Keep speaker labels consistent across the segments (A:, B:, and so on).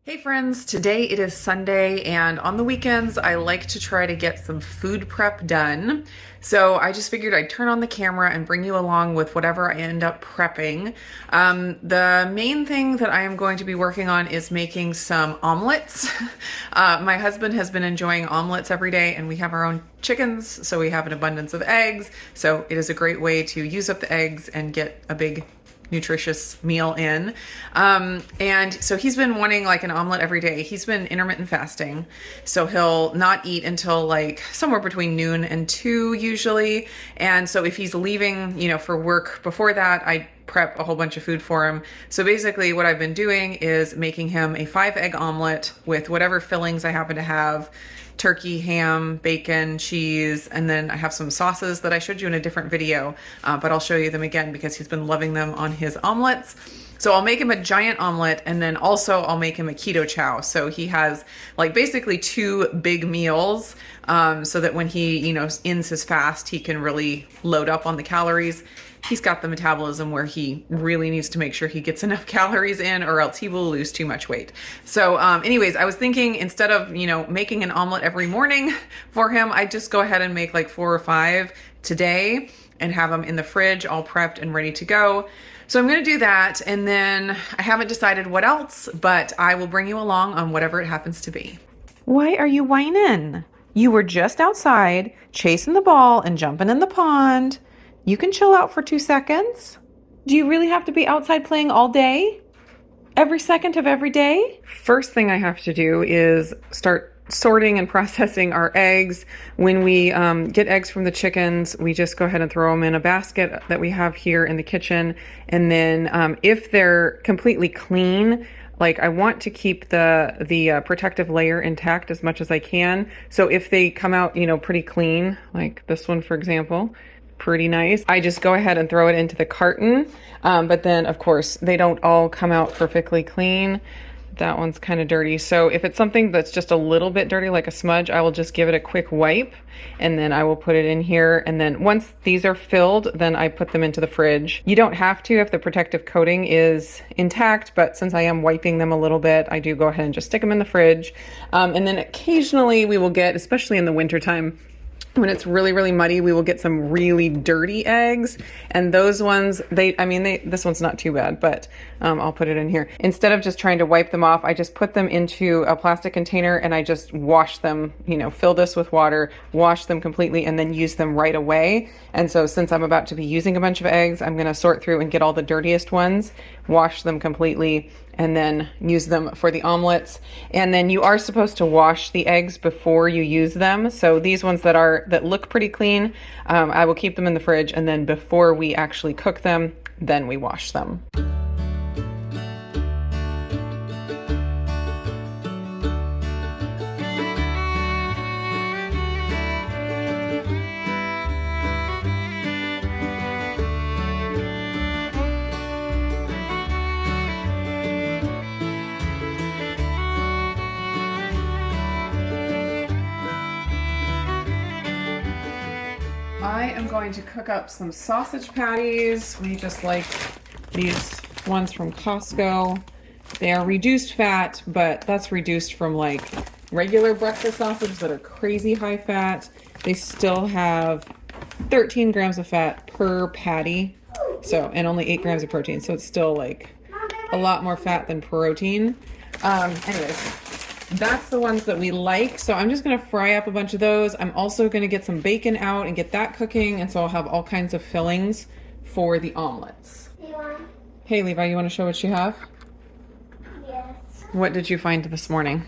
A: Hey friends, today it is Sunday and on the weekends I like to try to get some food prep done. So I just figured I'd turn on the camera and bring you along with whatever I end up prepping. The main thing that I am going to be working on is making some omelets. My husband has been enjoying omelets every day and we have our own chickens, so we have an abundance of eggs. So it is a great way to use up the eggs and get a big nutritious meal in. And so he's been wanting like an omelet every day. He's been intermittent fasting. So he'll not eat until like somewhere between noon and 2 usually. And so if he's leaving, for work before that, I prep a whole bunch of food for him. So basically what I've been doing is making him a 5-egg omelet with whatever fillings I happen to have. Turkey, ham, bacon, cheese, and then I have some sauces that I showed you in a different video, but I'll show you them again because he's been loving them on his omelets. So I'll make him a giant omelet, and then also I'll make him a keto chow. So he has like basically 2 big meals, so that when he, ends his fast, he can really load up on the calories. He's got the metabolism where he really needs to make sure he gets enough calories in or else he will lose too much weight. So anyways, I was thinking instead of, making an omelet every morning for him, I just go ahead and make like 4 or 5 today and have them in the fridge all prepped and ready to go. So I'm going to do that. And then I haven't decided what else, but I will bring you along on whatever it happens to be. Why are you whining? You were just outside chasing the ball and jumping in the pond. You can chill out for 2 seconds. Do you really have to be outside playing all day? Every second of every day? First thing I have to do is start sorting and processing our eggs. When we get eggs from the chickens, we just go ahead and throw them in a basket that we have here in the kitchen. And then if they're completely clean, like I want to keep the protective layer intact as much as I can. So if they come out, pretty clean, like this one, for example, pretty nice, I just go ahead and throw it into the carton. But then of course they don't all come out perfectly clean. That one's kind of dirty. So if it's something that's just a little bit dirty, like a smudge, I will just give it a quick wipe and then I will put it in here. And then once these are filled, then I put them into the fridge. You don't have to if the protective coating is intact, but since I am wiping them a little bit, I do go ahead and just stick them in the fridge. And then occasionally we will get, especially in the wintertime, when it's really, really muddy, we will get some really dirty eggs. And those ones, this one's not too bad, but I'll put it in here. Instead of just trying to wipe them off, I just put them into a plastic container and I just wash them, fill this with water, wash them completely, and then use them right away. And so since I'm about to be using a bunch of eggs, I'm going to sort through and get all the dirtiest ones, wash them completely, and then use them for the omelets. And then you are supposed to wash the eggs before you use them. So these ones that look pretty clean, I will keep them in the fridge, and then before we actually cook them, then we wash them. I am going to cook up some sausage patties. We just like these ones from Costco. They are reduced fat, but that's reduced from like regular breakfast sausage that are crazy high fat. They still have 13 grams of fat per patty, and only 8 grams of protein. So it's still like a lot more fat than protein. Anyways, that's the ones that we like. So I'm just going to fry up a bunch of those. I'm also going to get some bacon out and get that cooking. And so I'll have all kinds of fillings for the omelets. Hey, Levi, you want to show what you have?
B: Yes.
A: What did you find this morning?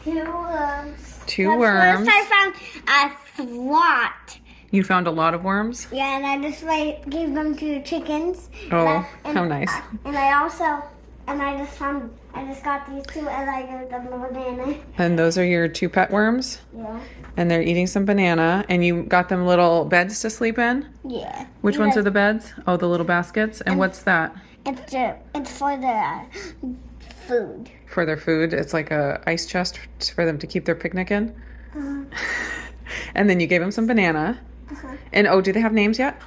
B: 2 worms.
A: 2 worms.
B: First I found a lot.
A: You found a lot of worms?
B: Yeah, and I just gave them to the chickens.
A: Oh, how nice.
B: And I just got these 2 and I gave them a banana.
A: And those are your 2 pet worms?
B: Yeah.
A: And they're eating some banana. And you got them little beds to sleep in?
B: Yeah.
A: Which ones are the beds? Oh, the little baskets. And what's that?
B: It's for the food.
A: For their food? It's like a ice chest for them to keep their picnic in? And then you gave them some banana. And do they have names yet?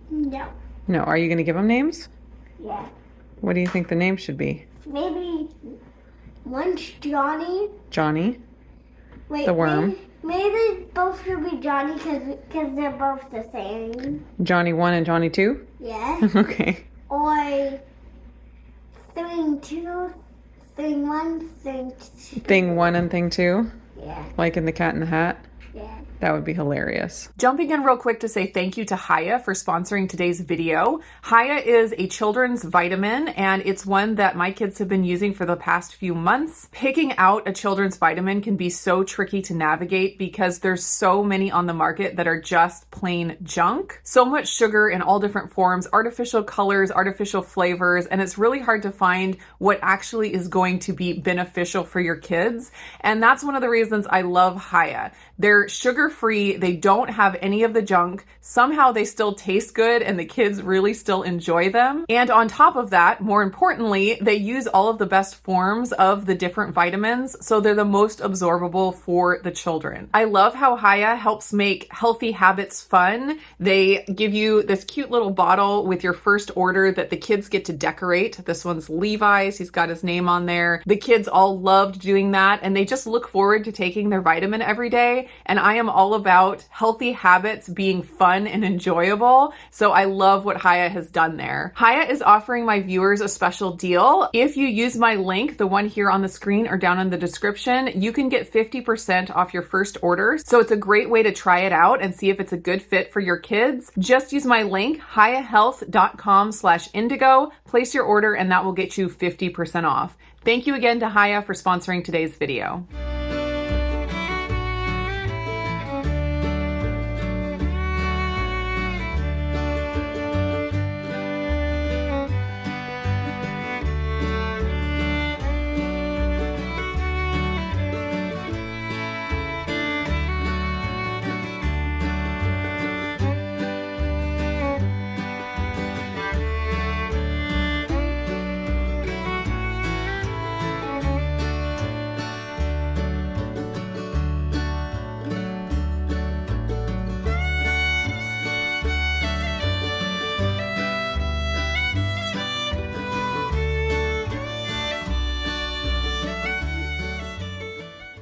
B: No.
A: No. Are you going to give them names?
B: Yeah.
A: What do you think the name should be?
B: Maybe One's Johnny.
A: Johnny,
B: Wait,
A: the worm.
B: Maybe they both should be Johnny because they're both the same.
A: Johnny 1 and Johnny 2?
B: Yeah.
A: Okay.
B: Or Thing 2, Thing 1, Thing 2.
A: Thing 1 and Thing 2?
B: Yeah.
A: Like in the Cat in the Hat?
B: Yeah.
A: That would be hilarious. Jumping in real quick to say thank you to Haya for sponsoring today's video. Haya is a children's vitamin, and it's one that my kids have been using for the past few months. Picking out a children's vitamin can be so tricky to navigate because there's so many on the market that are just plain junk. So much sugar in all different forms, artificial colors, artificial flavors, and it's really hard to find what actually is going to be beneficial for your kids. And that's one of the reasons I love Haya. They're sugar-free, they don't have any of the junk, somehow they still taste good and the kids really still enjoy them. And on top of that, more importantly, they use all of the best forms of the different vitamins, so they're the most absorbable for the children. I love how Haya helps make healthy habits fun. They give you this cute little bottle with your first order that the kids get to decorate. This one's Levi's, he's got his name on there. The kids all loved doing that and they just look forward to taking their vitamin every day. And I am all about healthy habits being fun and enjoyable. So I love what Haya has done there. Haya is offering my viewers a special deal. If you use my link, the one here on the screen or down in the description, you can get 50% off your first order. So it's a great way to try it out and see if it's a good fit for your kids. Just use my link, hayahealth.com/indigo, place your order, and that will get you 50% off. Thank you again to Haya for sponsoring today's video.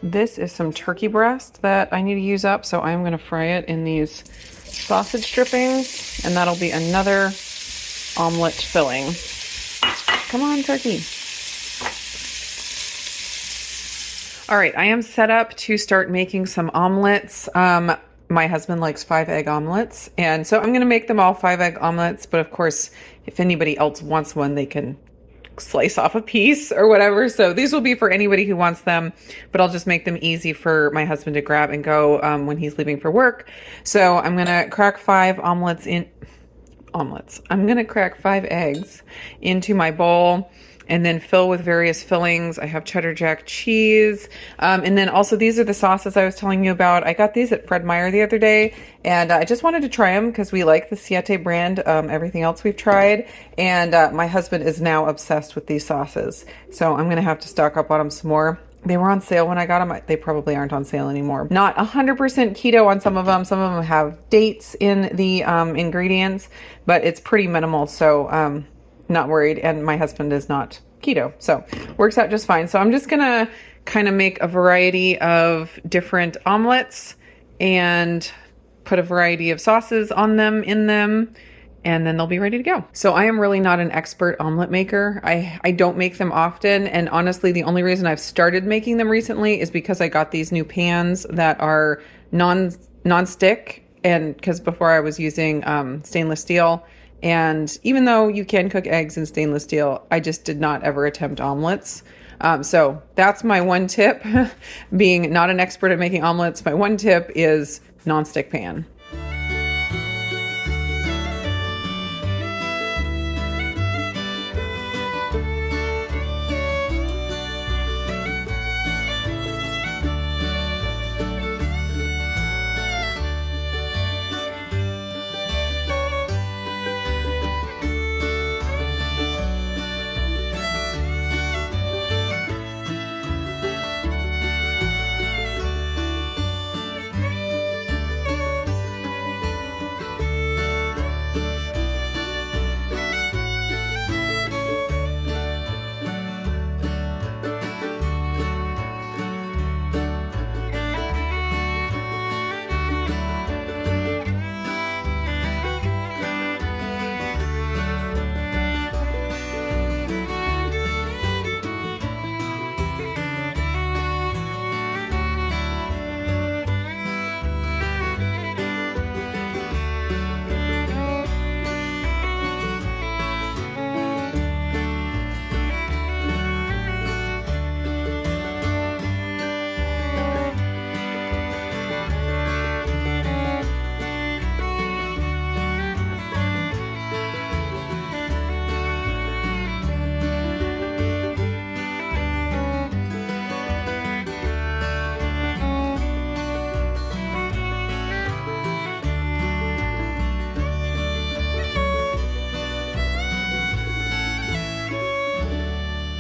A: This is some turkey breast that I need to use up, so I'm going to fry it in these sausage drippings, and that'll be another omelet filling. Come on, turkey. All right, I am set up to start making some omelets. My husband likes 5-egg omelets, and so I'm going to make them all 5-egg omelets, but of course, if anybody else wants one, they can slice off a piece or whatever. So these will be for anybody who wants them, but I'll just make them easy for my husband to grab and go when he's leaving for work. So I'm going to crack 5 omelets. I'm going to crack 5 eggs into my bowl and then fill with various fillings. I have cheddar jack cheese. And then also these are the sauces I was telling you about. I got these at Fred Meyer the other day, and I just wanted to try them because we like the Siete brand, everything else we've tried. And my husband is now obsessed with these sauces. So I'm going to have to stock up on them some more. They were on sale when I got them. They probably aren't on sale anymore. Not 100% keto on some of them. Some of them have dates in the ingredients, but it's pretty minimal. So not worried. And my husband is not keto, so works out just fine. So I'm just gonna kind of make a variety of different omelets and put a variety of sauces on them, in them, and then they'll be ready to go. So I am really not an expert omelet maker. I don't make them often, and honestly the only reason I've started making them recently is because I got these new pans that are non-stick, and because before I was using stainless steel. And even though you can cook eggs in stainless steel, I just did not ever attempt omelets. So that's my one tip. Being not an expert at making omelets, my one tip is non-stick pan.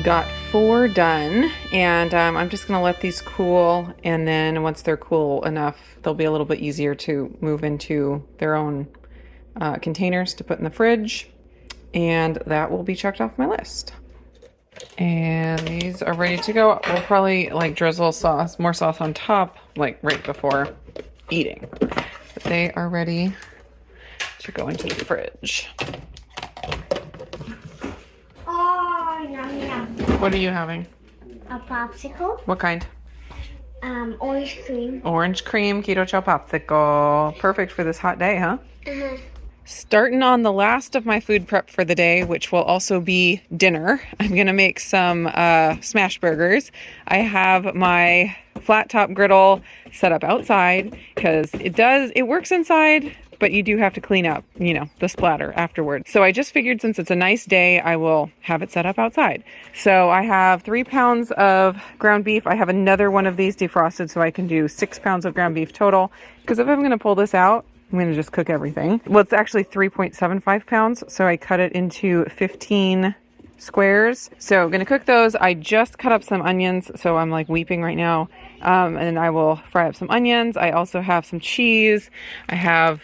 A: Got 4 done, and I'm just gonna let these cool, and then once they're cool enough, they'll be a little bit easier to move into their own containers to put in the fridge, and that will be checked off my list. And these are ready to go. We'll probably like drizzle more sauce on top, like right before eating. But they are ready to go into the fridge.
B: Oh, yum, yum.
A: What are you having?
B: A popsicle.
A: What kind?
B: Orange cream.
A: Orange cream keto chow popsicle. Perfect for this hot day, huh?
B: Uh-huh.
A: Starting on the last of my food prep for the day, which will also be dinner, I'm going to make some smash burgers. I have my flat top griddle set up outside because it works inside, but you do have to clean up, the splatter afterwards. So I just figured since it's a nice day, I will have it set up outside. So I have 3 pounds of ground beef. I have another one of these defrosted so I can do 6 pounds of ground beef total. Because if I'm going to pull this out, I'm going to just cook everything. Well, it's actually 3.75 pounds. So I cut it into 15 squares. So I'm going to cook those. I just cut up some onions. So I'm like weeping right now. And I will fry up some onions. I also have some cheese. I have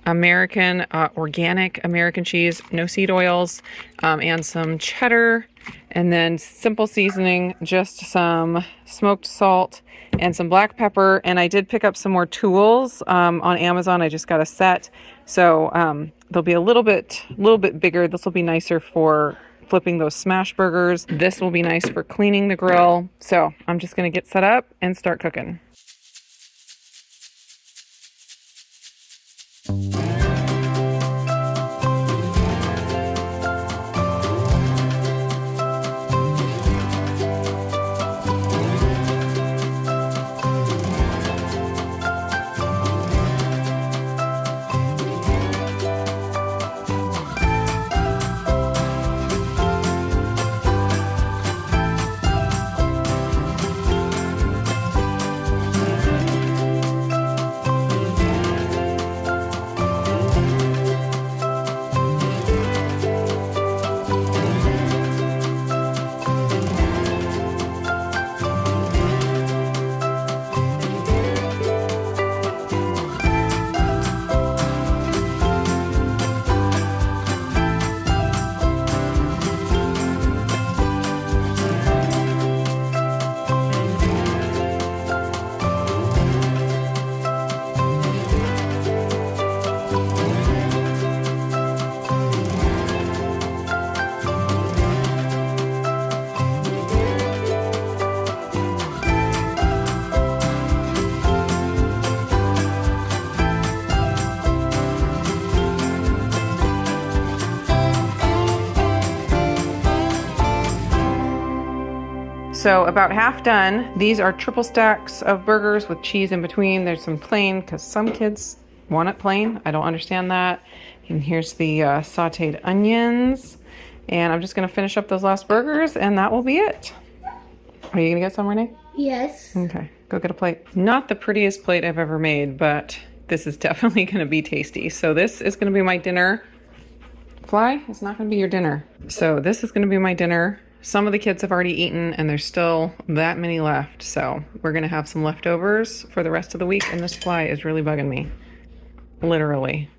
A: organic American cheese, no seed oils, and some cheddar, and then simple seasoning, just some smoked salt and some black pepper. And I did pick up some more tools on Amazon. I just got a set, so they'll be a little bit bigger. This will be nicer for flipping those smash burgers. This will be nice for cleaning the grill. So I'm just gonna get set up and start cooking. So about half done. These are triple stacks of burgers with cheese in between. There's some plain because some kids want it plain. I don't understand that. And here's the sauteed onions. And I'm just going to finish up those last burgers and that will be it. Are you going to get some, Renee?
B: Yes.
A: Okay, go get a plate. Not the prettiest plate I've ever made, but this is definitely going to be tasty. So this is going to be my dinner. Fly, it's not going to be your dinner. So this is going to be my dinner. Some of the kids have already eaten and there's still that many left. So we're going to have some leftovers for the rest of the week. And this fly is really bugging me. Literally.